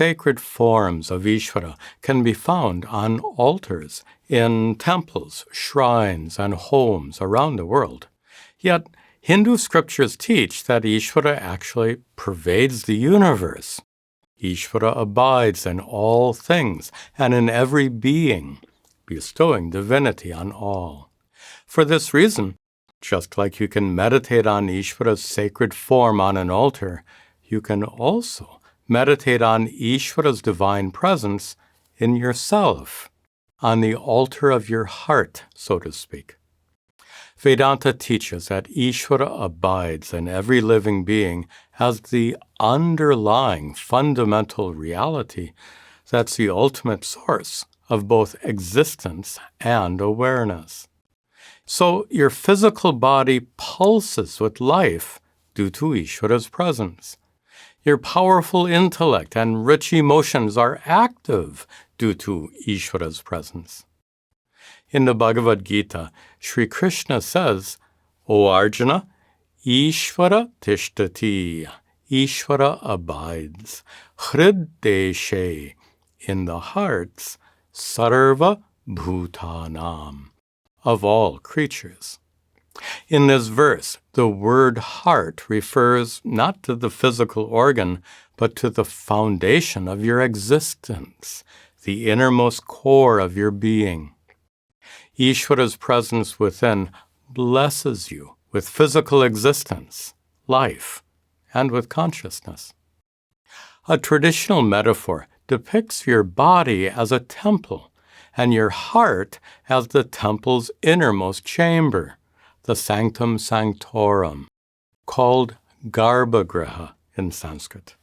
sacred forms of Ishwara can be found on altars, in temples, shrines, and homes around the world. Yet, Hindu scriptures teach that Ishwara actually pervades the universe. Ishwara abides in all things and in every being, bestowing divinity on all. For this reason, just like you can meditate on Ishwara's sacred form on an altar, you can also meditate on Ishwara's divine presence in yourself, on the altar of your heart, so to speak. Vedanta teaches that Ishwara abides in every living being as the underlying fundamental reality that's the ultimate source of both existence and awareness. So your physical body pulses with life due to Ishwara's presence. Your powerful intellect and rich emotions are active due to Ishwara's presence. In the Bhagavad Gita, Sri Krishna says, O Arjuna, Ishvara tishtati, Ishvara abides, hriddeshe, in the hearts, sarva bhutanam, of all creatures. In this verse, the word heart refers not to the physical organ, but to the foundation of your existence, the innermost core of your being. Ishwara's presence within blesses you with physical existence, life, and with consciousness. A traditional metaphor depicts your body as a temple and your heart as the temple's innermost chamber, the sanctum sanctorum, called Garbhagriha in Sanskrit.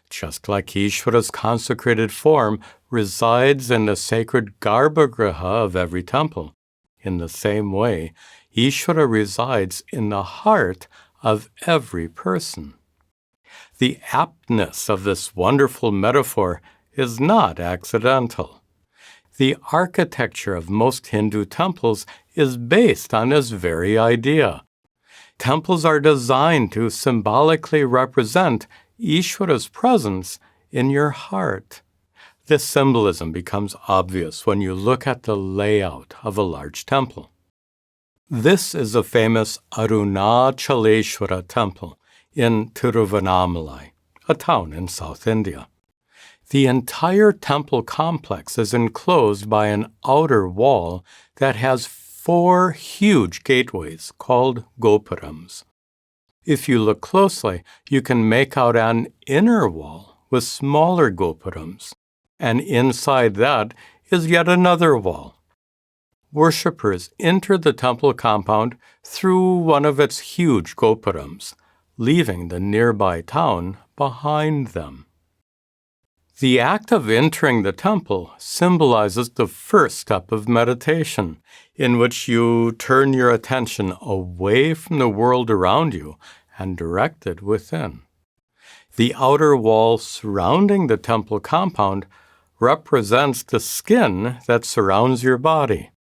Just like Ishvara's consecrated form resides in the sacred Garbhagriha of every temple, in the same way, Ishvara resides in the heart of every person. The aptness of this wonderful metaphor is not accidental. The architecture of most Hindu temples is based on this very idea. Temples are designed to symbolically represent Ishvara's presence in your heart. This symbolism becomes obvious when you look at the layout of a large temple. This is a famous Arunachaleshwara temple in Tiruvannamalai, a town in South India. The entire temple complex is enclosed by an outer wall that has 4 huge gateways called gopurams. If you look closely, you can make out an inner wall with smaller gopurams, and inside that is yet another wall. Worshippers enter the temple compound through one of its huge gopurams, leaving the nearby town behind them. The act of entering the temple symbolizes the first step of meditation, in which you turn your attention away from the world around you and direct it within. The outer wall surrounding the temple compound represents the skin that surrounds your body.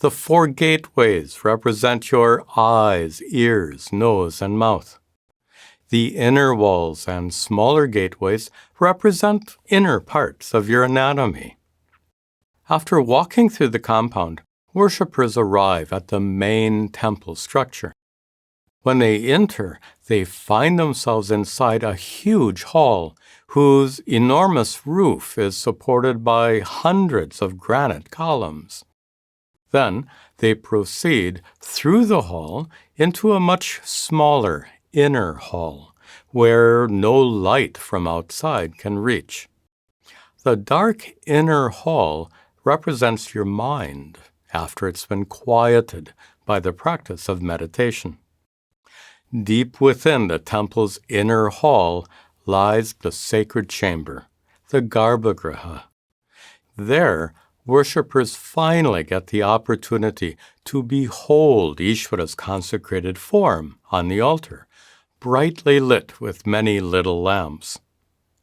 The 4 gateways represent your eyes, ears, nose, and mouth. The inner walls and smaller gateways represent inner parts of your anatomy. After walking through the compound, worshippers arrive at the main temple structure. When they enter, they find themselves inside a huge hall whose enormous roof is supported by hundreds of granite columns. Then they proceed through the hall into a much smaller inner hall, where no light from outside can reach. The dark inner hall represents your mind after it's been quieted by the practice of meditation. Deep within the temple's inner hall lies the sacred chamber, the Garbhagriha. There, worshippers finally get the opportunity to behold Ishvara's consecrated form on the altar, brightly lit with many little lamps.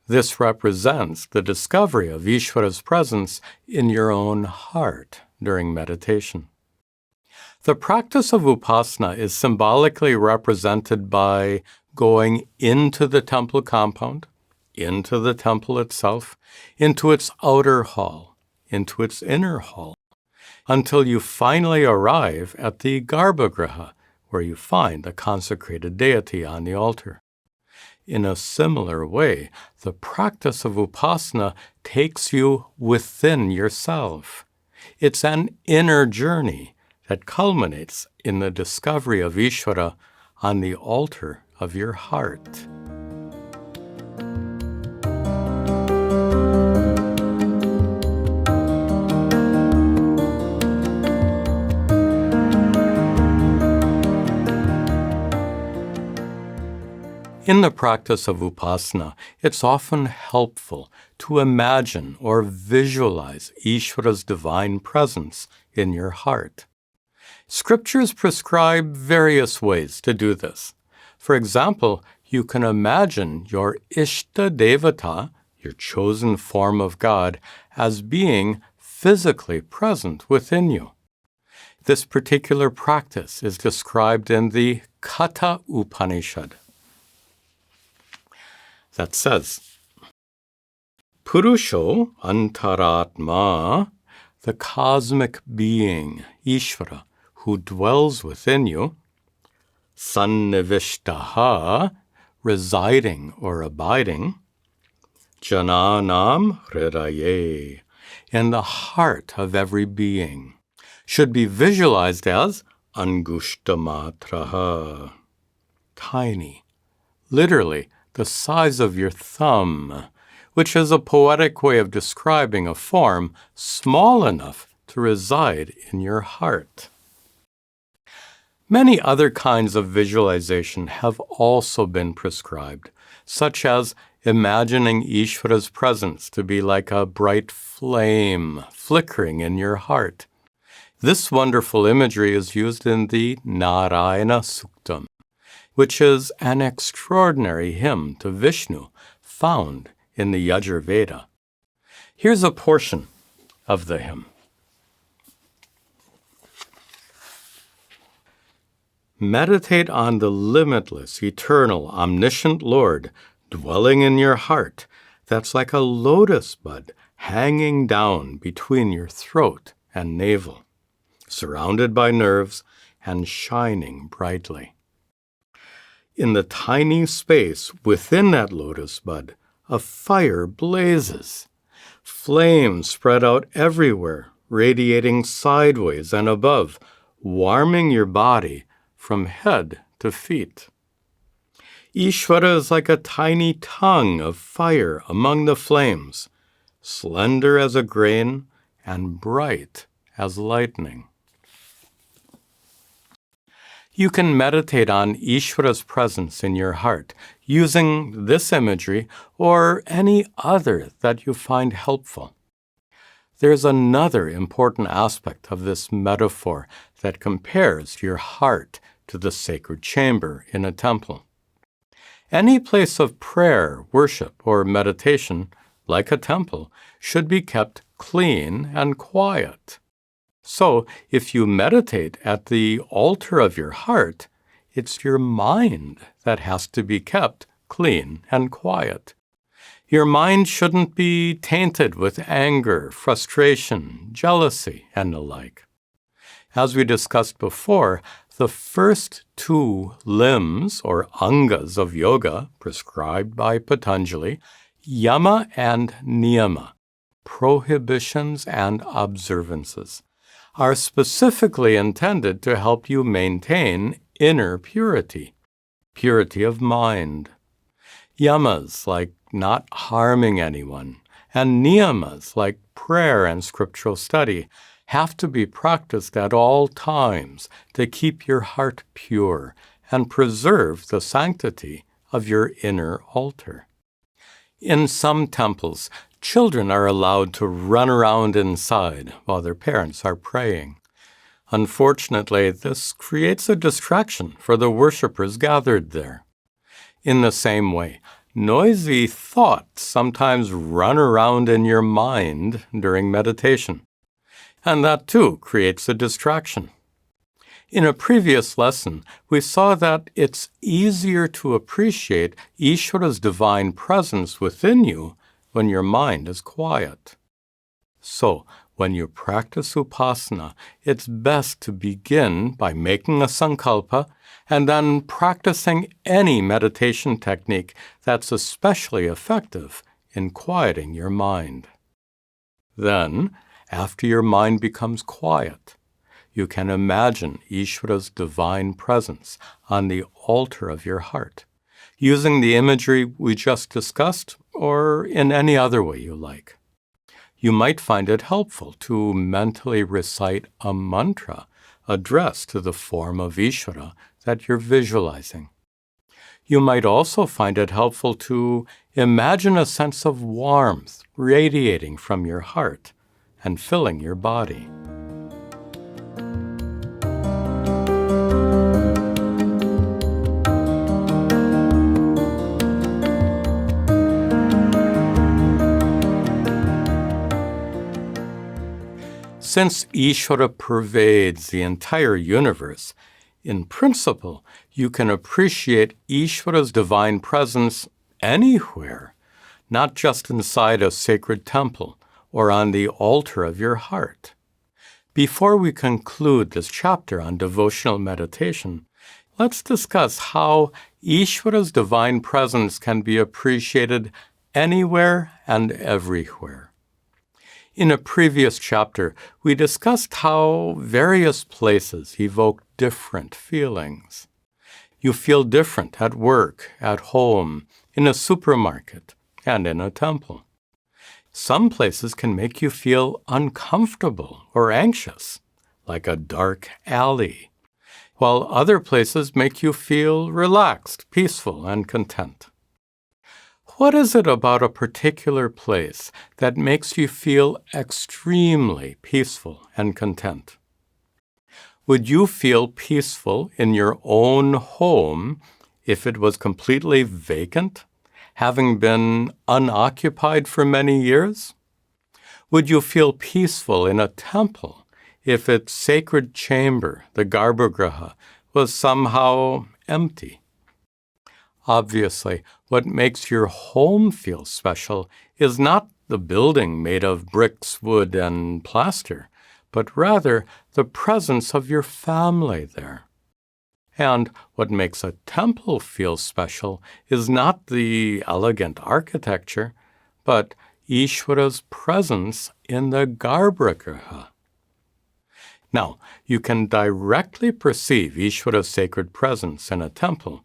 This represents the discovery of Ishvara's presence in your own heart during meditation. The practice of Upasana is symbolically represented by going into the temple compound, into the temple itself, into its outer hall, into its inner hall, until you finally arrive at the Garbhagriha, where you find the consecrated deity on the altar. In a similar way, the practice of Upasana takes you within yourself. It's an inner journey that culminates in the discovery of Ishwara on the altar of your heart. In the practice of Upasana, it's often helpful to imagine or visualize Ishwara's divine presence in your heart. Scriptures prescribe various ways to do this. For example, you can imagine your Ishta Devata, your chosen form of God, as being physically present within you. This particular practice is described in the Katha Upanishad. That says, Purusho Antaratma, the cosmic being, Ishvara, who dwells within you, Sannivishtaha, residing or abiding, Jananam Hridaye, in the heart of every being, should be visualized as Angushta-matraha, tiny, literally the size of your thumb, which is a poetic way of describing a form small enough to reside in your heart. Many other kinds of visualization have also been prescribed, such as imagining Ishvara's presence to be like a bright flame flickering in your heart. This wonderful imagery is used in the Narayana Suktam, which is an extraordinary hymn to Vishnu found in the Yajurveda. Here's a portion of the hymn. Meditate on the limitless, eternal, omniscient Lord dwelling in your heart that's like a lotus bud hanging down between your throat and navel, surrounded by nerves and shining brightly. In the tiny space within that lotus bud, a fire blazes. Flames spread out everywhere, radiating sideways and above, warming your body from head to feet. Ishvara is like a tiny tongue of fire among the flames, slender as a grain and bright as lightning. You can meditate on Ishvara's presence in your heart using this imagery or any other that you find helpful. There's another important aspect of this metaphor that compares your heart to the sacred chamber in a temple. Any place of prayer, worship, or meditation, like a temple, should be kept clean and quiet. So, if you meditate at the altar of your heart, it's your mind that has to be kept clean and quiet. Your mind shouldn't be tainted with anger, frustration, jealousy, and the like. As we discussed before, the first two limbs or angas of yoga prescribed by Patanjali, yama and niyama, prohibitions and observances, are specifically intended to help you maintain inner purity, purity of mind. Yamas like not harming anyone, and niyamas like prayer and scriptural study have to be practiced at all times to keep your heart pure and preserve the sanctity of your inner altar. In some temples, children are allowed to run around inside while their parents are praying. Unfortunately, this creates a distraction for the worshippers gathered there. In the same way, noisy thoughts sometimes run around in your mind during meditation, and that too creates a distraction. In a previous lesson, we saw that it's easier to appreciate Ishwara's divine presence within you when your mind is quiet. So, when you practice Upasana, it's best to begin by making a sankalpa and then practicing any meditation technique that's especially effective in quieting your mind. Then, after your mind becomes quiet, you can imagine Ishwara's divine presence on the altar of your heart, using the imagery we just discussed or in any other way you like. You might find it helpful to mentally recite a mantra addressed to the form of Ishwara that you're visualizing. You might also find it helpful to imagine a sense of warmth radiating from your heart and filling your body. Since Ishwara pervades the entire universe, in principle, you can appreciate Ishwara's divine presence anywhere, not just inside a sacred temple or on the altar of your heart. Before we conclude this chapter on devotional meditation, let's discuss how Ishwara's divine presence can be appreciated anywhere and everywhere. In a previous chapter, we discussed how various places evoke different feelings. You feel different at work, at home, in a supermarket, and in a temple. Some places can make you feel uncomfortable or anxious, like a dark alley, while other places make you feel relaxed, peaceful, and content. What is it about a particular place that makes you feel extremely peaceful and content? Would you feel peaceful in your own home if it was completely vacant, having been unoccupied for many years? Would you feel peaceful in a temple if its sacred chamber, the Garbhagriha, was somehow empty? Obviously, what makes your home feel special is not the building made of bricks, wood, and plaster, but rather the presence of your family there. And what makes a temple feel special is not the elegant architecture, but Ishwara's presence in the Garbhagriha. Now, you can directly perceive Ishwara's sacred presence in a temple,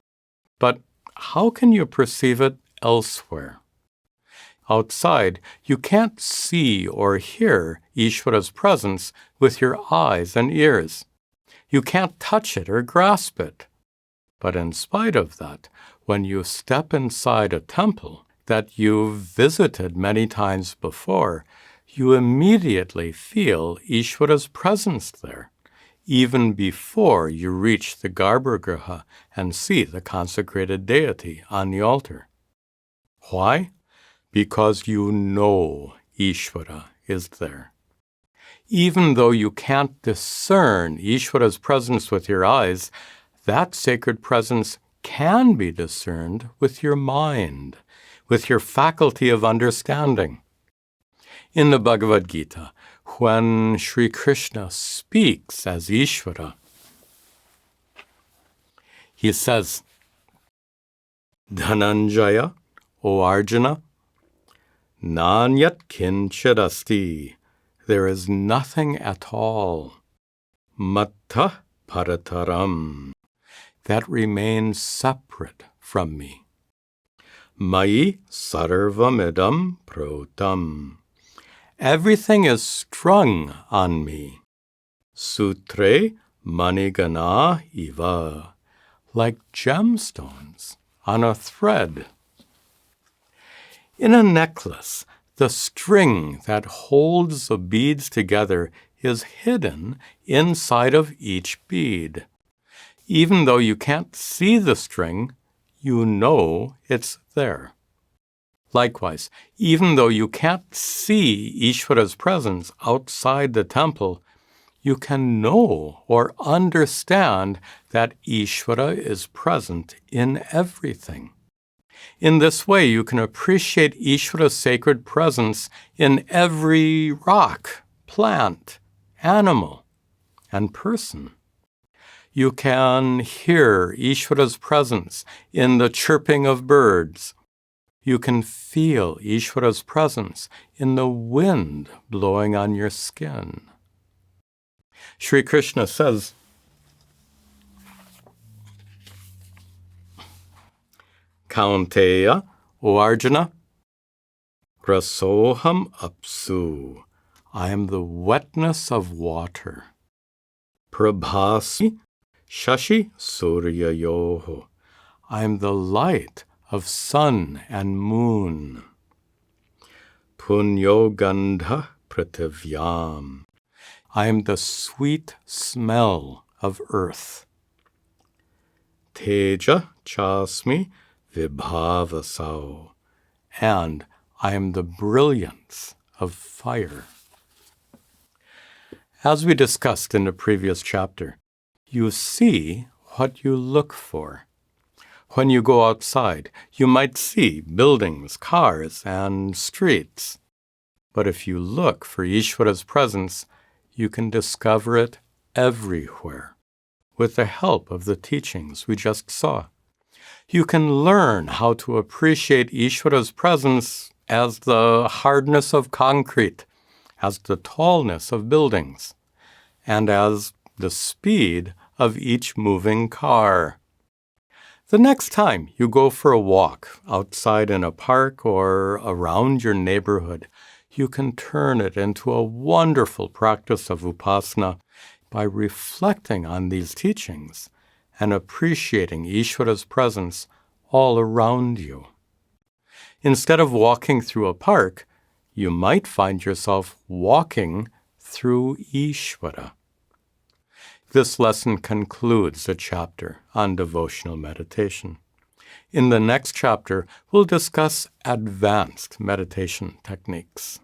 but how can you perceive it elsewhere? Outside, you can't see or hear Ishwara's presence with your eyes and ears. You can't touch it or grasp it. But in spite of that, when you step inside a temple that you've visited many times before, you immediately feel Ishwara's presence there, even before you reach the Garbhagriha and see the consecrated deity on the altar. Why? Because you know Ishwara is there. Even though you can't discern Ishwara's presence with your eyes, that sacred presence can be discerned with your mind, with your faculty of understanding. In the Bhagavad Gita, when Sri Krishna speaks as Ishwara, he says, Dhananjaya, O Arjuna, Nanyat kinchid asti, there is nothing at all, mattha parataram, that remains separate from me. Mai sarvamidam protam, everything is strung on me. Sutre manigana iva, like gemstones on a thread. In a necklace, the string that holds the beads together is hidden inside of each bead. Even though you can't see the string, you know it's there. Likewise, even though you can't see Ishwara's presence outside the temple, you can know or understand that Ishwara is present in everything. In this way, you can appreciate Ishwara's sacred presence in every rock, plant, animal, and person. You can hear Ishwara's presence in the chirping of birds. You can feel Ishwara's presence in the wind blowing on your skin. Sri Krishna says, Kaunteya, O Arjuna, Rasoham apsu. I am the wetness of water. Prabhasi shashi suryayoho. I am the light of sun and moon. Punyo gandha prativyam. I am the sweet smell of earth. Teja chasmi vibhavasau. And I am the brilliance of fire. As we discussed in the previous chapter, you see what you look for. When you go outside, you might see buildings, cars, and streets. But if you look for Ishwara's presence, you can discover it everywhere, with the help of the teachings we just saw. You can learn how to appreciate Ishwara's presence as the hardness of concrete, as the tallness of buildings, and as the speed of each moving car. The next time you go for a walk outside in a park or around your neighborhood, you can turn it into a wonderful practice of Upasana by reflecting on these teachings and appreciating Ishwara's presence all around you. Instead of walking through a park, you might find yourself walking through Ishwara. This lesson concludes the chapter on devotional meditation. In the next chapter, we'll discuss advanced meditation techniques.